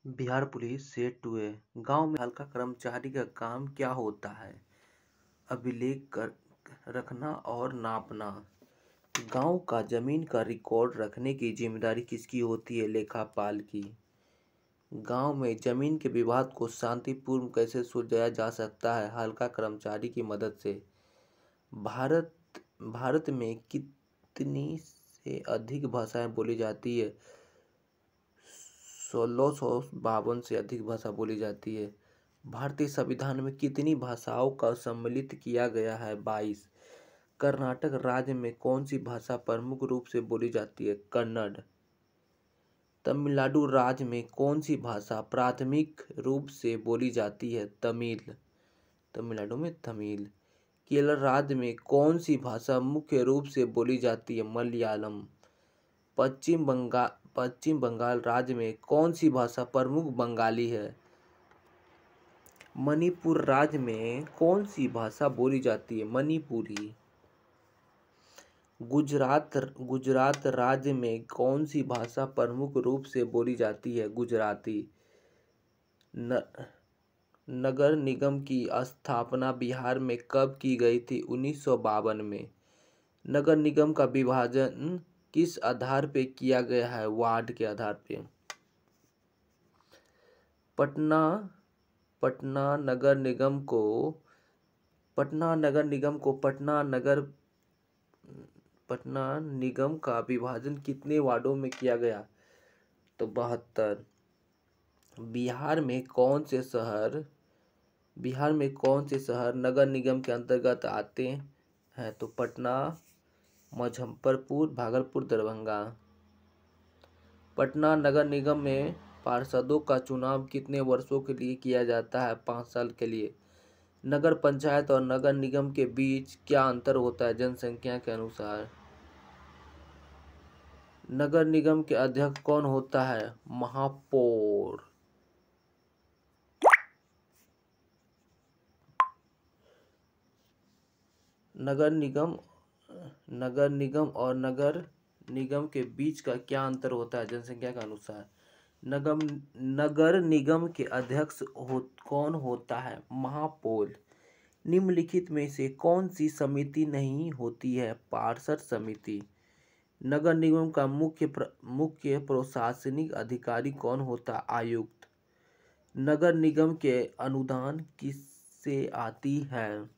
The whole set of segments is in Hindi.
बिहार पुलिस से टूए गांव में हल्का कर्मचारी का काम क्या होता है? अभिलेख कर रखना और नापना। गांव का जमीन का रिकॉर्ड रखने की जिम्मेदारी किसकी होती है? लेखापाल की। गांव में जमीन के विवाद को शांतिपूर्ण कैसे सुलझाया जा सकता है? हल्का कर्मचारी की मदद से। भारत भारत में कितनी से अधिक भाषाएं बोली जाती है? 1652 से अधिक भाषा बोली जाती है। भारतीय संविधान में कितनी भाषाओं का सम्मिलित किया गया है? 22। कर्नाटक राज्य में कौन सी भाषा प्रमुख रूप से बोली जाती है? कन्नड़। तमिलनाडु राज्य में कौन सी भाषा प्राथमिक रूप से बोली जाती है? तमिल। तमिलनाडु में तमिल। केरल राज्य में कौन सी भाषा मुख्य रूप से बोली जाती है? मलयालम। पश्चिम बंगाल राज्य में कौन सी भाषा प्रमुख बंगाली है? मणिपुर राज्य में कौन सी भाषा बोली जाती है? मणिपुरी। गुजरात राज्य में कौन सी भाषा प्रमुख रूप से बोली जाती है? गुजराती। नगर निगम की स्थापना बिहार में कब की गई थी? 1952 में। नगर निगम का विभाजन किस आधार पर किया गया है? वार्ड के आधार पर। पटना नगर निगम को पटना निगम का विभाजन कितने वार्डों में किया गया? तो 72। बिहार में कौन से शहर नगर निगम के अंतर्गत आते हैं? तो पटना, मुजफ्फरपुर, भागलपुर, दरभंगा। पटना नगर निगम में पार्षदों का चुनाव कितने वर्षों के लिए किया जाता है? 5 साल के लिए। नगर पंचायत और नगर निगम के बीच क्या अंतर होता है जनसंख्या के अनुसार? नगर निगम के अध्यक्ष कौन होता है? महापौर। नगर निगम और नगर निगम के बीच का क्या अंतर होता है जनसंख्या के अनुसार? नगर निगम के अध्यक्ष कौन होता है? महापौर। निम्नलिखित में से कौन सी समिति नहीं होती है? पार्षद समिति। नगर निगम का मुख्य प्रशासनिक अधिकारी कौन होता है? आयुक्त। नगर निगम के अनुदान किससे आती है?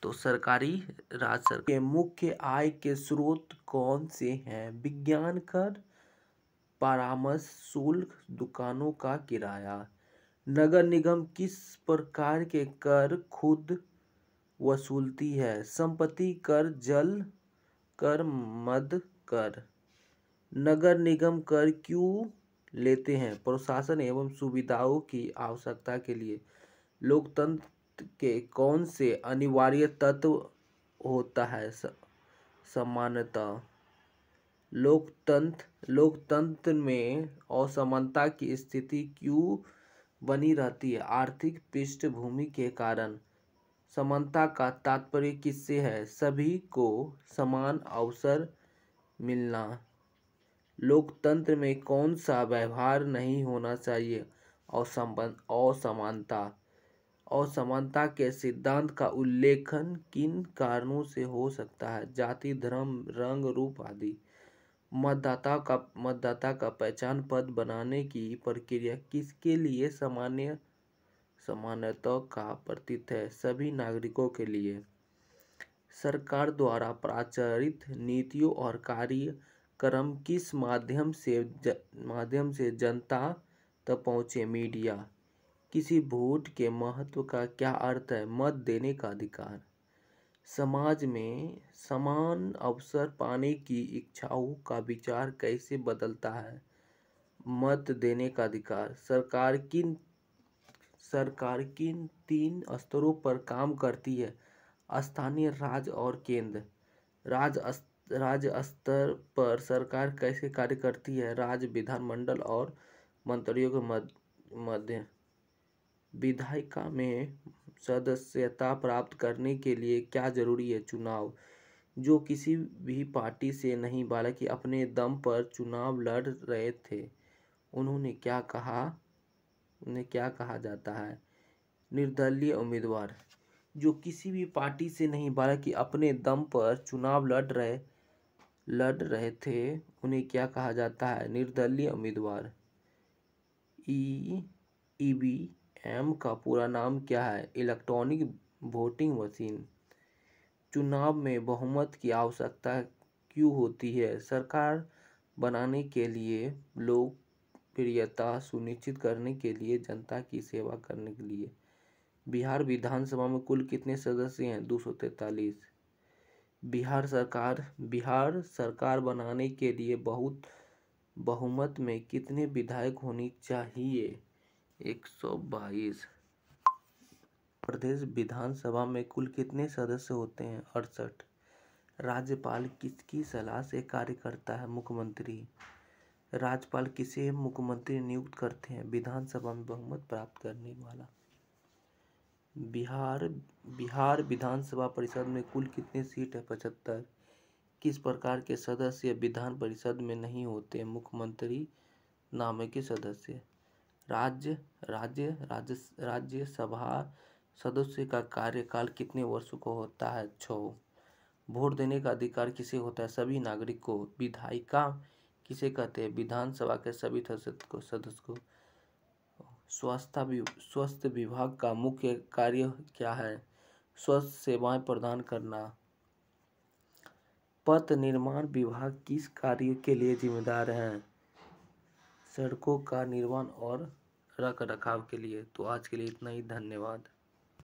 तो सरकारी राजस्व के मुख्य आय के स्रोत कौन से हैं? विज्ञान कर, परामर्श शुल्क, दुकानों का किराया। नगर निगम किस प्रकार के कर खुद वसूलती है? संपत्ति कर, जल कर, मद कर। नगर निगम कर क्यों लेते हैं? प्रशासन एवं सुविधाओं की आवश्यकता के लिए। लोकतंत्र के कौन से अनिवार्य तत्व होता है? समानता। लोकतंत्र में असमानता की स्थिति क्यों बनी रहती है? आर्थिक पृष्ठभूमि के कारण। समानता का तात्पर्य किससे है? सभी को समान अवसर मिलना। लोकतंत्र में कौन सा व्यवहार नहीं होना चाहिए? असमानता के सिद्धांत का उल्लेखन किन कारणों से हो सकता है? जाति, धर्म, रंग, रूप आदि। मतदाता का पहचान पत्र बनाने की प्रक्रिया किसके लिए समानता का प्रतीक है? सभी नागरिकों के लिए। सरकार द्वारा प्रचारित नीतियों और कार्यक्रम किस माध्यम से जनता तक पहुँचे? मीडिया। किसी वोट के महत्व का क्या अर्थ है? मत देने का अधिकार। समाज में समान अवसर पाने की इच्छाओं का विचार कैसे बदलता है? मत देने का अधिकार। सरकार किन 3 स्तरों पर काम करती है? स्थानीय, राज्य और केंद्र। राज्य स्तर पर सरकार कैसे कार्य करती है? राज्य विधानमंडल और मंत्रियों के मध्य। विधायिका में सदस्यता प्राप्त करने के लिए क्या जरूरी है? चुनाव। जो किसी भी पार्टी से नहीं बल्कि अपने दम पर चुनाव लड़ रहे थे उन्हें क्या कहा जाता है? निर्दलीय उम्मीदवार। जो किसी भी पार्टी से नहीं बल्कि अपने दम पर चुनाव लड़ रहे थे, उन्हें क्या कहा जाता है? निर्दलीय उम्मीदवार। ईवीएम का पूरा नाम क्या है? Electronic voting machine. चुनाव में बहुमत की आवश्यकता क्यों होती है? सरकार बनाने के लिए, लोकप्रियता सुनिश्चित करने के लिए, जनता की सेवा करने के लिए। बिहार विधानसभा में कुल कितने सदस्य हैं? 243। बिहार सरकार बनाने के लिए बहुमत में कितने विधायक होने चाहिए? 122। प्रदेश विधानसभा में कुल कितने सदस्य होते हैं? 68। राज्यपाल किसकी सलाह से कार्य करता है? मुख्यमंत्री। राज्यपाल किसे मुख्यमंत्री नियुक्त करते हैं? विधानसभा में बहुमत प्राप्त करने वाला। बिहार विधानसभा परिषद में कुल कितनी सीट है? 75। किस प्रकार के सदस्य विधान परिषद में नहीं होते? मुख्यमंत्री नामित सदस्य। राज्यसभा सदस्य का कार्यकाल कितने वर्षों का होता है? 6। वोट देने का अधिकार किसे होता है? सभी नागरिक को। विधायिका किसे कहते हैं? विधानसभा के सभी सदस्य को। स्वास्थ्य विभाग का मुख्य कार्य क्या है? स्वास्थ्य सेवाएं प्रदान करना। पथ निर्माण विभाग किस कार्य के लिए जिम्मेदार है? सड़कों का निर्माण और रखरखाव के लिए। तो आज के लिए इतना ही, धन्यवाद।